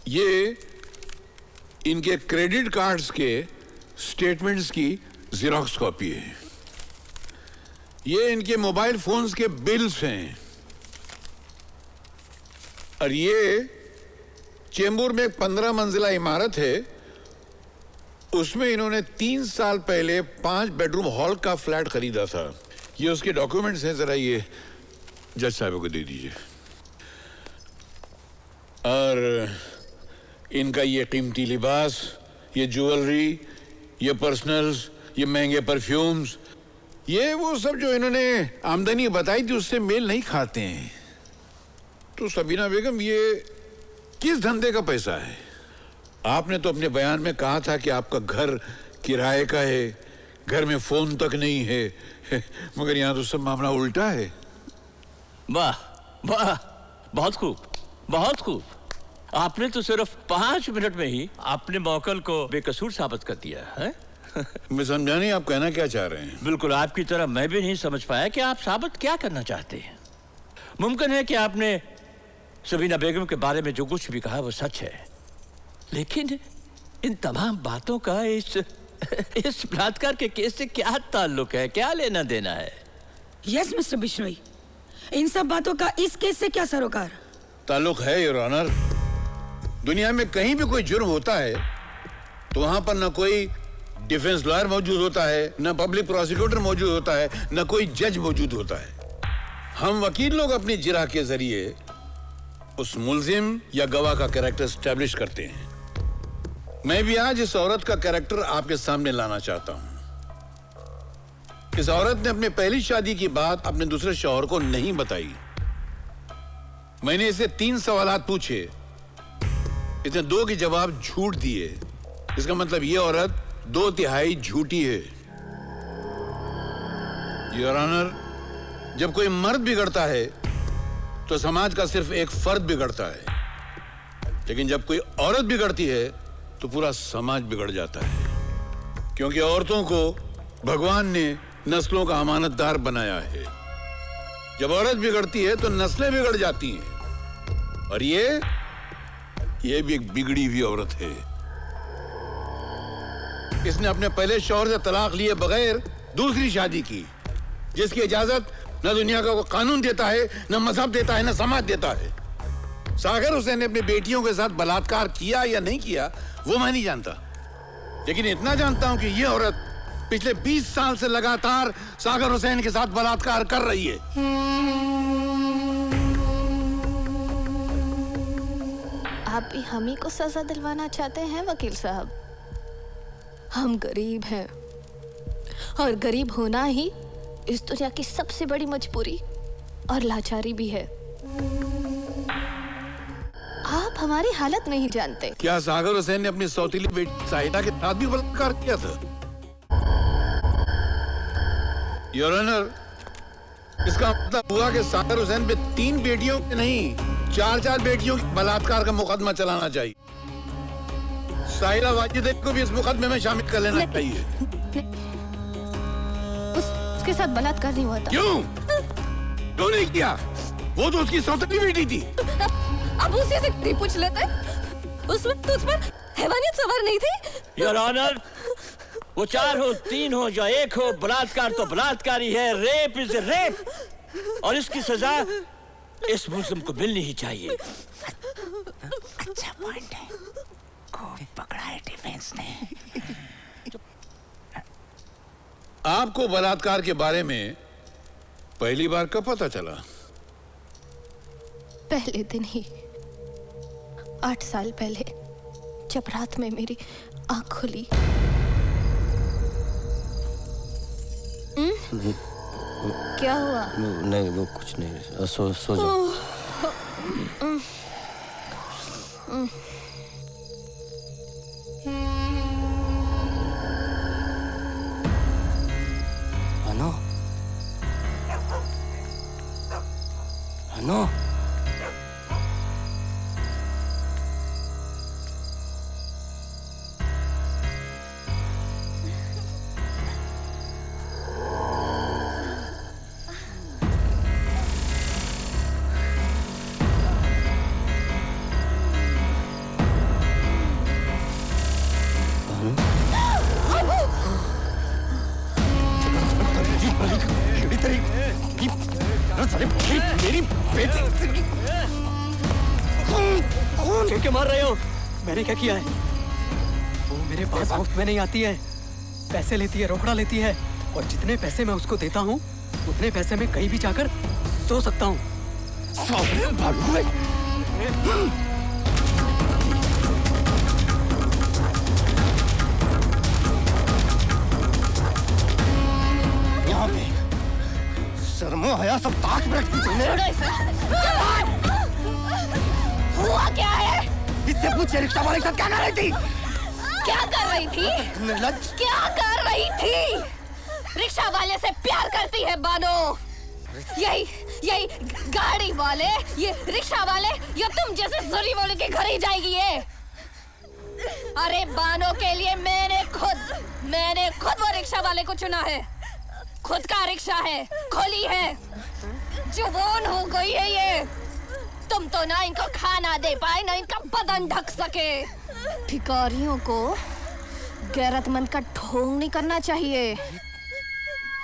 ये इनके credit cards के स्टेटमेंट्स की जेरॉक्स कॉपी है। ये इनके मोबाइल फोन्स के बिल्स हैं। और ये चेंबूर में एक 15 मंजिला इमारत है, उसमें इन्होंने 3 साल पहले 5 बेडरूम हॉल का फ्लैट खरीदा था। ये उसके डॉक्यूमेंट्स हैं, जरा ये जज साहब को दे दीजिए। और इनका ये कीमती लिबास, ये ज्वेलरी, ये पर्सनल्स, ये महंगे परफ्यूम्स, ये वो सब जो इन्होंने आमदनी बताई थी उससे मेल नहीं खाते हैं। तो सबीना बेगम, ये किस धंधे का पैसा है? आपने तो अपने बयान में कहा था कि आपका घर किराए का है, घर में फोन तक नहीं है, मगर यहां तो सब मामला उल्टा है। वाह वाह, बहुत खूब, बहुत खूब। आपने तो सिर्फ 5 मिनट में ही अपने मौकल को बेकसूर साबित कर दिया है। मैं समझा नहीं आप कहना क्या चाह रहे हैं। बिल्कुल आपकी तरह मैं भी नहीं समझ पाया कि आप साबित क्या करना चाहते हैं। मुमकिन है कि आपने सबीना बेगम के बारे में जो कुछ भी कहा वो सच है, लेकिन इन तमाम बातों का इस बलात्कार के केस से क्या ताल्लुक है, क्या लेना देना है? यस मिस्टर बिश्नोई, इन सब बातों का इस केस से क्या सरोकार? ताल्लुक है योर ऑनर। दुनिया में कहीं भी कोई जुर्म होता है तो वहां पर न कोई डिफेंस लॉयर मौजूद होता है, न पब्लिक प्रोसिक्यूटर मौजूद होता है, न कोई जज मौजूद होता है। हम वकील लोग अपनी जिरा के जरिए उस मुल्जिम या गवाह का कैरेक्टर एस्टेब्लिश करते हैं। मैं भी आज इस औरत का कैरेक्टर आपके सामने लाना चाहता हूं। इस औरत ने अपने पहली शादी की बात अपने दूसरे शौहर को नहीं बताई। मैंने इसे 3 सवालात पूछे, इसने 2 के जवाब झूठ दिए। इसका मतलब ये औरत 2 तिहाई झूठी है। योर ऑनर, जब कोई मर्द बिगड़ता है तो समाज का सिर्फ एक फर्द बिगड़ता है, लेकिन जब कोई औरत बिगड़ती है तो पूरा समाज बिगड़ जाता है, क्योंकि औरतों को भगवान ने नस्लों का अमानतदार बनाया है। जब औरत बिगड़ती है तो नस्लें बिगड़ जाती हैं, और ये भी एक बिगड़ी हुई औरत है। इसने अपने पहले शौहर से तलाक लिए बगैर दूसरी शादी की, जिसकी इजाजत न दुनिया का कोई कानून देता है, न मजहब देता है, न समाज देता है। सागर हुसैन ने अपनी बेटियों के साथ बलात्कार किया या नहीं किया वो मैं नहीं जानता, लेकिन इतना जानता हूं कि यह औरत पिछले 20 साल से लगातार सागर हुसैन के साथ बलात्कार कर रही है। आप भी हम ही को सजा दिलवाना चाहते हैं वकील साहब? हम गरीब हैं, और गरीब होना ही इस दुनिया की सबसे बड़ी मजबूरी और लाचारी भी है। आप हमारी हालत नहीं जानते। क्या सागर हुसैन ने अपनी सौतीली बेटी साहिदा के साथ भी बलात्कार किया था? योर ऑनर, इसका मतलब हुआ कि सागर हुसैन पे 3 बेटियों के नहीं 4 बेटियों के बलात्कार का मुकदमा चलाना चाहिए। साहिरा वाजिद को भी इस मुकदमे में शामिल कर लेना चाहिए। उसके साथ बलात्कार नहीं हुआ था। क्यों नहीं किया? वो तो उसकी सौतेली बेटी थी। अब उसी से नहीं पूछ लेते? उसमें तुझ पर हैवानियत सवार नहीं थी? योर ऑनर, वो 4 हो, 3 हो, या 1 हो, बलात्कार तो बलात्कार ही है। रेप इज रेप, और इसकी सजा इस मुल्जिम को मिलनी ही चाहिए। अच्छा पॉइंट है, खूब पकड़ा है डिफेंस ने। आपको बलात्कार के बारे में पहली बार कब पता चला? पहले दिन ही, 8 साल पहले, जब रात में मेरी आंख खुली। नहीं, क्या हुआ? नहीं वो कुछ नहीं, सो जाओ। अनो, अनो, क्यों क्यों मार रहे हो? मैंने क्या किया है? वो मेरे पास मुफ्त में नहीं आती है, पैसे लेती है, रोकड़ा लेती है, और जितने पैसे मैं उसको देता हूँ उतने पैसे में कहीं भी जाकर सो सकता हूँ। यहाँ पे शर्मो हया सब ताक में रखती तुमने। हुआ क्या है? इससे पूछे रिक्शा वाले के साथ क्या कर रही थी? क्या कर रही थी? निर्लज्ज। क्या कर रही थी? रिक्शा वाले से प्यार करती है बानो। यही गाड़ी वाले, ये रिक्शा वाले, या तुम जैसे जरी वाले के घर ही जाएगी ये। अरे बानो के लिए मैंने खुद वो रिक्शा वाले को चुना है। खुद का रिक्शा है, खोली है, जुबान हो गई है ये। तुम तो ना इनको खाना दे पाए, ना इनका बदन ढक सके। भिखारियों को गैरतमंद का ढोंग नहीं करना चाहिए।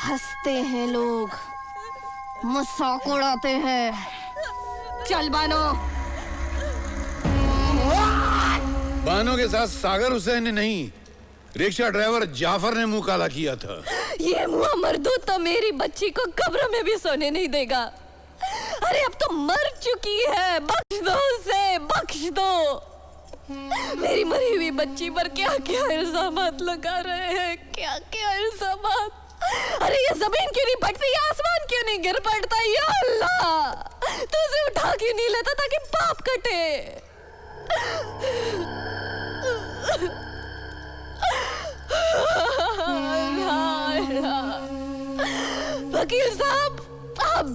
हंसते हैं लोग, मजाक उड़ाते हैं। चल बानो। बानो के साथ सागर हुसैन ने नहीं, रिक्शा ड्राइवर जाफर ने मुंह काला किया था। ये मुआ मर्दू तो मेरी बच्ची को कब्र में भी सोने नहीं देगा। अरे अब तो मर चुकी है, बख्श दो उसे, बख्श दो। मेरी मरी हुई बच्ची पर क्या क्या इल्जामात लगा रहे हैं, क्या क्या इल्जामात। अरे ये जमीन क्यों नहीं फटती, आसमान क्यों नहीं गिर पड़ता? या अल्लाह, तू उसे उठा क्यों नहीं लेता ताकि पाप कटे? वकील साहब, आप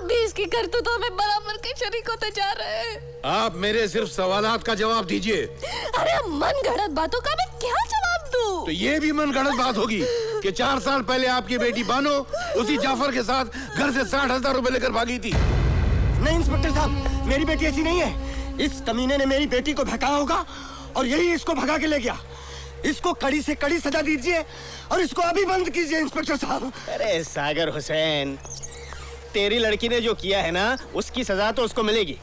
भी इसकी करतूतों में बराबर के शरीक होते जा रहे हैं। आप मेरे सिर्फ सवालात का जवाब दीजिए। अरे मन गढ़ंत बातों का मैं क्या जवाब दूं? तो ये भी मन गढ़ंत बात होगी कि 4 साल पहले आपकी बेटी बानो उसी जाफर के साथ घर से 60,000 रुपए लेकर भागी थी। नहीं इंस्पेक्टर साहब, मेरी बेटी ऐसी नहीं है। इस कमीने ने मेरी बेटी को भगाया होगा और यही इसको भगा के ले गया। इसको कड़ी से कड़ी सजा दीजिए और इसको अभी बंद कीजिए इंस्पेक्टर साहब। अरे सागर हुसैन, तेरी लड़की ने जो किया है ना, उसकी सजा तो उसको मिलेगी,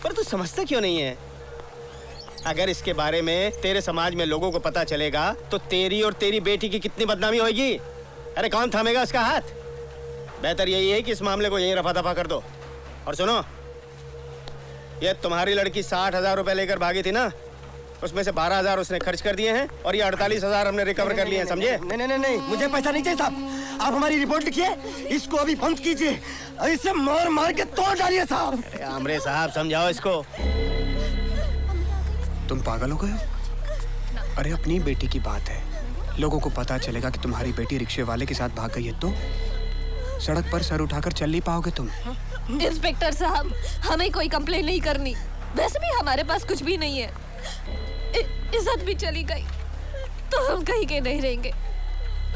पर तू समझता क्यों नहीं है? अगर इसके बारे में तेरे समाज में लोगों को पता चलेगा तो तेरी और तेरी बेटी की कितनी बदनामी होगी। अरे कौन थामेगा इसका हाथ? बेहतर यही है कि इस मामले को यहीं रफा दफा कर दो। और सुनो, ये तुम्हारी लड़की 60,000 रुपए लेकर भागी थी ना, उसमें से 12,000 उसने खर्च कर दिए हैं और ये 48,000 हमने रिकवर कर लिए हैं, समझे? नहीं, मुझे पैसा नहीं चाहिए साहब। आप हमारी रिपोर्ट लिखिए, इसको अभी बंद कीजिए और इसे मार मार के तोड़ डालिए साहब। अरे आमरे साहब, समझाओ इसको। तुम पागल हो गए हो? अरे अपनी बेटी की बात है, लोगों को पता चलेगा कि तुम्हारी बेटी रिक्शे वाले के साथ भाग गई है तो सड़क पर सर उठाकर चल नहीं पाओगे तुम। इंस्पेक्टर साहब, हमें कोई कंप्लेन नहीं करनी, वैसे भी हमारे पास कुछ भी नहीं है। इज्जत भी चली गई तो हम कहीं के नहीं रहेंगे।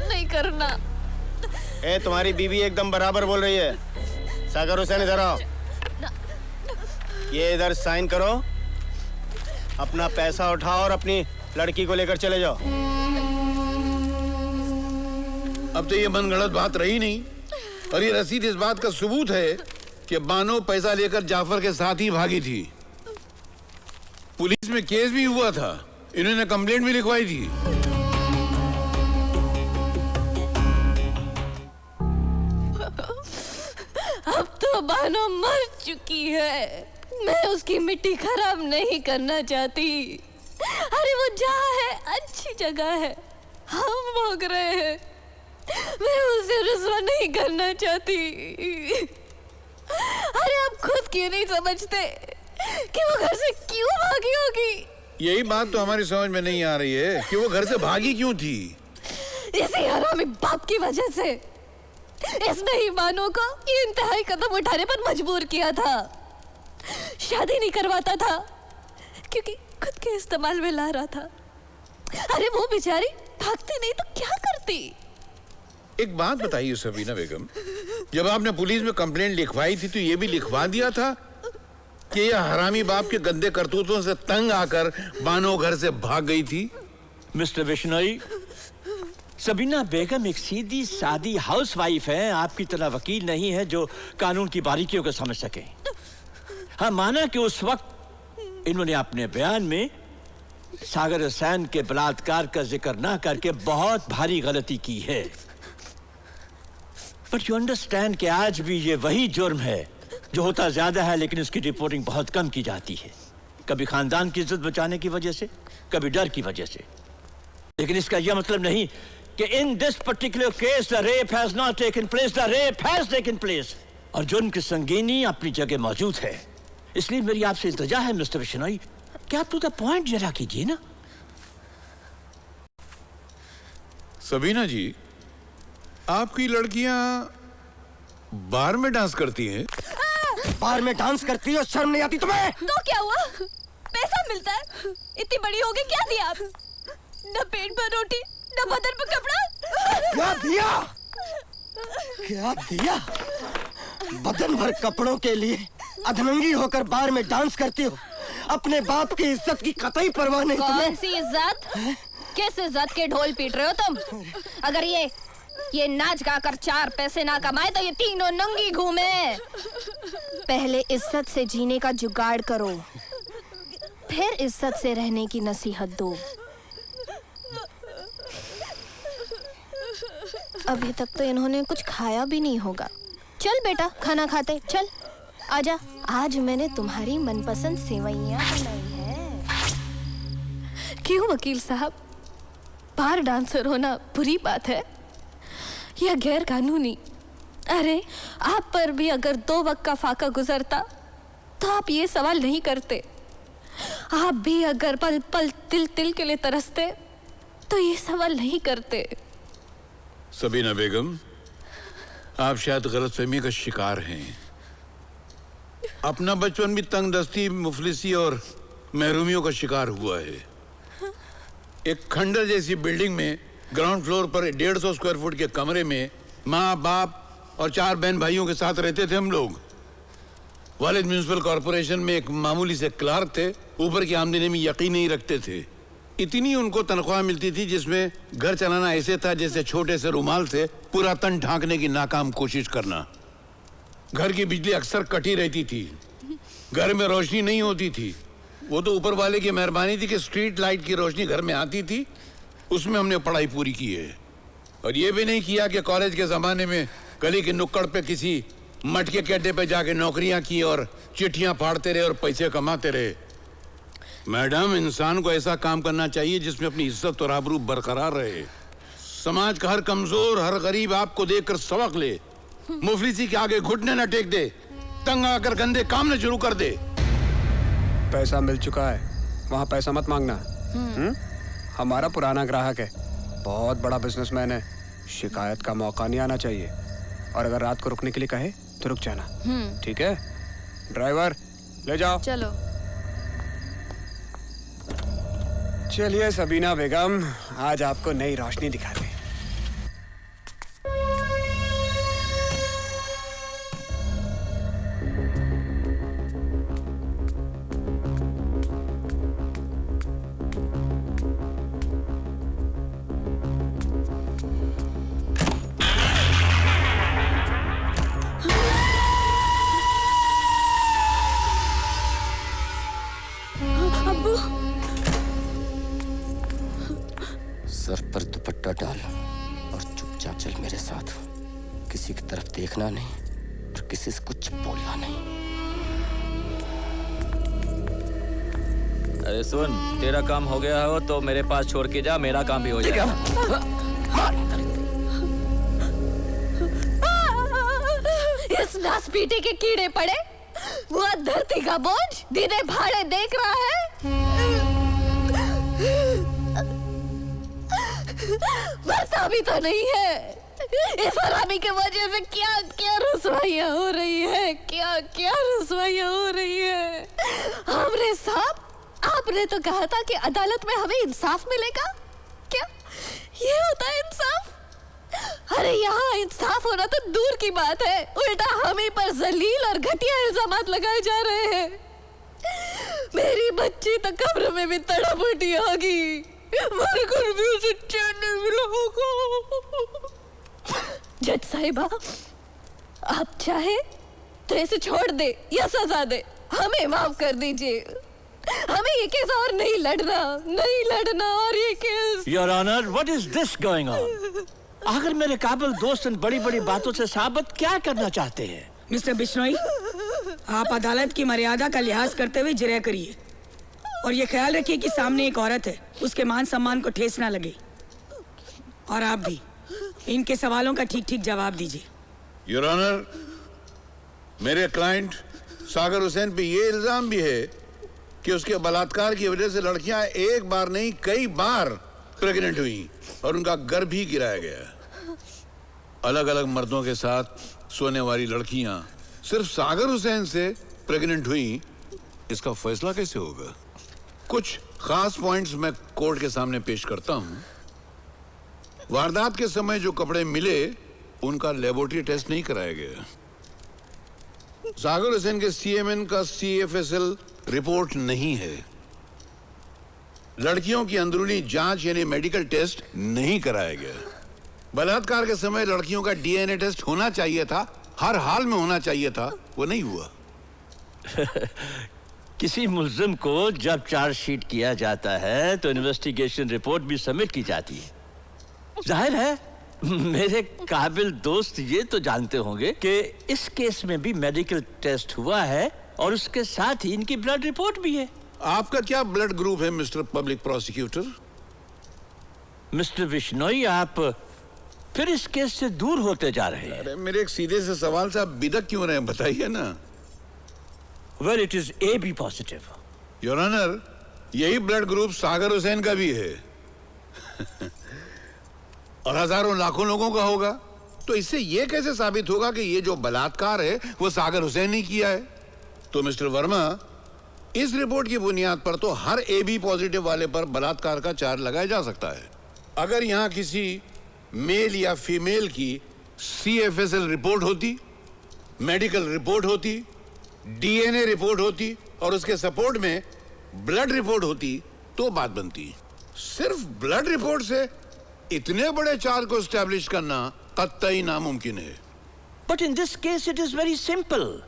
नहीं करना। ए, तुम्हारी बीवी एकदम बराबर बोल रही है। सागर हुसैन, इधर आओ। ये इधर साइन करो, अपना पैसा उठाओ और अपनी लड़की को लेकर चले जाओ। अब तो ये मनगढ़ंत बात रही नहीं, और ये रसीद इस बात का सबूत है कि बानो पैसा लेकर जाफर के साथ ही भागी थी। पुलिस में केस भी हुआ था, इन्होंने कंप्लेंट भी लिखवाई थी। अब तो बानो मर चुकी है, मैं उसकी मिट्टी खराब नहीं करना चाहती। अरे वो जहाँ है अच्छी जगह है, हम भोग रहे हैं, मैं उसे रुस्वा नहीं करना चाहती। अरे आप खुद क्यों नहीं समझते कि वो घर से क्यों भागी होगी? यही बात तो हमारी समझ में नहीं आ रही है कि वो घर से भागी क्यों थी। इसी हरामी बाप की वजह से इसने ही बानो को ये इंतहाई कदम उठाने पर मजबूर किया था। शादी नहीं करवाता था क्योंकि खुद के इस्तेमाल में ला रहा था। अरे वो बेचारी भागती नहीं तो क्या करती? एक बात बताइए सबीना बेगम, जब आपने पुलिस में कंप्लेंट लिखवाई थी तो ये भी लिखवा दिया था कि यह हरामी बाप के गंदे करतूतों से तंग आकर बानो घर से भाग गई थी? मिस्टर बिश्नोई, सबीना बेगम एक सीधी सादी हाउसवाइफ है, आपकी तरह वकील नहीं है जो कानून की बारीकियों को समझ सके। हाँ, माना कि उस वक्त इन्होंने अपने बयान में सागर हुसैन के बलात्कार का जिक्र ना करके बहुत भारी गलती की है, बट यू अंडरस्टैंड कि आज भी ये वही जुर्म है जो होता ज्यादा है लेकिन उसकी रिपोर्टिंग बहुत कम की जाती है, कभी खानदान की इज्जत बचाने की वजह से, कभी डर की वजह से। लेकिन इसका यह मतलब नहीं कि in this particular case the rape has not taken place, the rape has taken place, और जुर्म की संगीनी अपनी जगह मौजूद है। इसलिए मेरी आपसे इल्तिजा है मिस्टर बिश्नोई कि आप टू द पॉइंट जरा कीजिए ना। सबीना जी, आपकी लड़कियां बार में डांस करती हैं? बार में डांस करती हो, शर्म नहीं आती तुम्हें? तो क्या हुआ? पैसा मिलता है, इतनी बड़ी हो गई, क्या दिया आप? न पेट पर रोटी, न बदन पर कपड़ा। क्या दिया? क्या दिया? बदन भर कपड़ों के लिए अधनंगी होकर बार में डांस करती हो। अपने बाप की इज्जत की कतई परवाह नहीं तुम्हें। कौन सी इज्जत? किस इज्जत के ढोल पीट रहे हो तुम? अगर ये नाच गाकर 4 पैसे ना कमाए तो ये तीनों नंगी घूमे। पहले इज्जत से जीने का जुगाड़ करो, फिर इज्जत से रहने की नसीहत दो। अभी तक तो इन्होंने कुछ खाया भी नहीं होगा। चल बेटा, खाना खाते चल। आजा, आज मैंने तुम्हारी मनपसंद सेवइयां बनाई है। क्यों वकील साहब, बार डांसर होना बुरी बात है या गैर कानूनी? अरे, आप पर भी अगर 2 वक्त का फाका गुजरता तो आप ये सवाल नहीं करते। आप भी अगर पल पल तिल तिल के लिए तरसते तो ये सवाल नहीं करते। सबीना बेगम, आप शायद गलतफहमी का शिकार हैं। अपना बचपन भी तंगदस्ती, मुफलिसी और महरूमियों का शिकार हुआ है। एक खंडर जैसी बिल्डिंग में ग्राउंड फ्लोर पर 150 स्क्वायर फुट के कमरे में माँ बाप और 4 बहन भाइयों के साथ रहते थे हम लोग। वालिद म्युनिसिपल कॉरपोरेशन में एक मामूली से क्लार्क थे, ऊपर की आमदनी में यकीन नहीं रखते थे। इतनी उनको तनख्वाह मिलती थी जिसमें घर चलाना ऐसे था जैसे छोटे से रुमाल से पूरा तन ढांकने की नाकाम कोशिश करना। घर की बिजली अक्सर कटी रहती थी, घर में रोशनी नहीं होती थी। वो तो ऊपर वाले की मेहरबानी थी कि स्ट्रीट लाइट की रोशनी घर में आती थी, उसमें हमने पढ़ाई पूरी की है। और ये भी नहीं किया कि कॉलेज के ज़माने में गली के नुक्कड़ पे किसी मटके के अड्डे पे जाके नौकरियां की और चिट्ठियां फाड़ते रहे और पैसे कमाते रहे। मैडम, इंसान को ऐसा काम करना चाहिए जिसमें अपनी इज्जत और आबरू बरकरार रहे। समाज का हर कमजोर, हर गरीब आपको देखकर सबक ले, मुफलिसी के आगे घुटने न टेक दे, तंग आकर गंदे काम न शुरू कर दे। पैसा मिल चुका है, वहाँ पैसा मत मांगना। हमारा पुराना ग्राहक है, बहुत बड़ा बिजनेसमैन है, शिकायत का मौका नहीं आना चाहिए। और अगर रात को रुकने के लिए कहे तो रुक जाना, ठीक है? ड्राइवर ले जाओ। चलो। चलिए सबीना बेगम, आज आपको नई रोशनी दिखाते हैं। सर पर दुपट्टा डाल और चुपचाप चल मेरे साथ। किसी की तरफ देखना नहीं और किसी से कुछ बोलना नहीं। अरे सुन, तेरा काम हो गया हो तो मेरे पास छोड़ के जा, मेरा काम भी हो जाएगा। इस नास पीटे के कीड़े पड़े, वो धरती का बोझ दीदे भाड़े देख रहा है। मरता भी तो नहीं है। इस हरामी के वजह से क्या क्या रसवाइयाँ हो रही है, क्या क्या रसवाइयाँ हो रही है। हमरे साहब, आपने तो कहा था कि अदालत में हमें इंसाफ मिलेगा। क्या ये होता है इंसाफ? अरे यहाँ इंसाफ होना तो दूर की बात है, उल्टा हमें पर जलील और घटिया इल्जामात लगाए जा रहे हैं। मेरी बच्ची तो कब्र में भी तड़प उठी होगी, मेरे घर भी उसे चैन नहीं मिला होगा। जज साहिबा, आप चाहे तो इसे छोड़ दे या सजा दे, हमें माफ कर दीजिए। हमें ये केस और नहीं लड़ना और ये case. Your honour, what is this going on? आखिर मेरे काबिल दोस्त इन बड़ी बड़ी बातों से साबित क्या करना चाहते हैं? मिस्टर बिश्नोई, आप अदालत की मर्यादा का लिहाज करते हुए जिरह करिए और ये ख्याल रखिए कि सामने एक औरत है, उसके मान सम्मान को ठेस ना लगे। और आप भी इनके सवालों का ठीक ठीक जवाब दीजिए। योर ऑनर, मेरे क्लाइंट सागर हुसैन पे ये इल्जाम भी है कि उसके बलात्कार की वजह से लड़कियां एक बार नहीं कई बार प्रेग्नेंट हुई और उनका गर्भ भी गिराया गया। अलग अलग मर्दों के साथ सोने वाली लड़कियां सिर्फ सागर हुसैन से प्रेग्नेंट हुई, इसका फैसला कैसे होगा? कुछ खास पॉइंट्स मैं कोर्ट के सामने पेश करता हूं। वारदात के समय जो कपड़े मिले उनका लेबोरेटरी टेस्ट नहीं कराया गया। सागर हुसैन के सीएमएन का सीएफएसएल रिपोर्ट नहीं है। लड़कियों की अंदरूनी जांच यानी मेडिकल टेस्ट नहीं कराया गया। बलात्कार के समय लड़कियों का डीएनए टेस्ट होना चाहिए था, हर हाल में होना चाहिए था, वो नहीं हुआ। किसी मुल्जिम को जब चार्जशीट किया जाता है तो इन्वेस्टिगेशन रिपोर्ट भी सबमिट की जाती है। जाहिर है मेरे काबिल दोस्त ये तो जानते होंगे कि इस केस में भी मेडिकल टेस्ट हुआ है और उसके साथ ही इनकी ब्लड रिपोर्ट भी है। आपका क्या ब्लड ग्रुप है mister public prosecutor? Mister Bishnoi, आप फिर इस केस से दूर होते जा रहे हैं। अरे मेरे एक सीधे से सवाल से आप बिदक क्यों रहे हैं, बताइए ना। Well, it is AB positive. Your honour, यही ब्लड ग्रुप सागर हुसैन का भी है और हजारों लाखों लोगों का होगा। तो इससे यह कैसे साबित होगा कि ये जो बलात्कार है वो सागर हुसैन ने किया है? तो मिस्टर वर्मा, इस रिपोर्ट की बुनियाद पर तो हर AB पॉजिटिव वाले पर बलात्कार का चार्ज लगाया जा सकता है। अगर यहां किसी मेल या फीमेल की CFSL रिपोर्ट होती, मेडिकल रिपोर्ट होती, DNA रिपोर्ट होती और उसके सपोर्ट में ब्लड रिपोर्ट होती तो बात बनती। सिर्फ ब्लड रिपोर्ट से इतने बड़े चार्ज को एस्टैब्लिश करना कतई नामुमकिन है। But in this case it is very simple.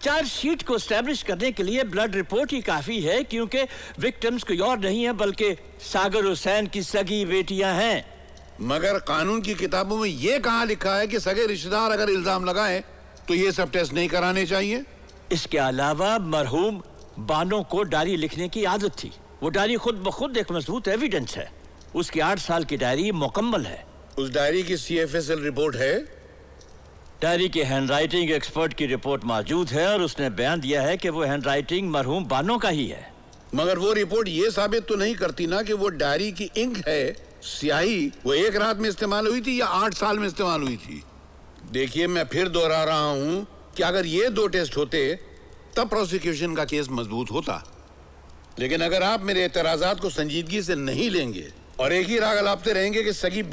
Chargesheet को एस्टैब्लिश करने के लिए ब्लड रिपोर्ट ही काफी है, क्योंकि विक्टिम्स कोई और नहीं है बल्कि सागर हुसैन की सगी बेटियां हैं। मगर कानून की किताबों में यह कहां लिखा है कि सगे रिश्तेदार अगर इल्जाम लगाएं तो ये सब टेस्ट नहीं कराने चाहिए? इसके अलावा मरहूम बानो को डायरी लिखने की आदत थी। वो डायरी खुद ब खुद एक मजबूत एविडेंस है। उसकी 8 साल की डायरी मुकम्मल है। उस डायरी की CFSL रिपोर्ट है? डायरी के हैंडराइटिंग एक्सपर्ट की रिपोर्ट मौजूद है और उसने बयान दिया है कि वो हैंडराइटिंग मरहूम बानो का ही है। मगर वो रिपोर्ट ये साबित तो नहीं करती ना कि वो डायरी की इंक है, स्याही, वो एक रात में इस्तेमाल हुई थी या 8 साल में इस्तेमाल हुई थी। देखिए, मैं फिर दोहरा रहा हूं कि अगर ये 2 टेस्ट होते तब प्रोसिक्यूशन का केस मजबूत होता। लेकिन अगर आप मेरे एतराजात को संजीदगी से नहीं लेंगे और एक ही राग अलापते रहेंगे कि सगी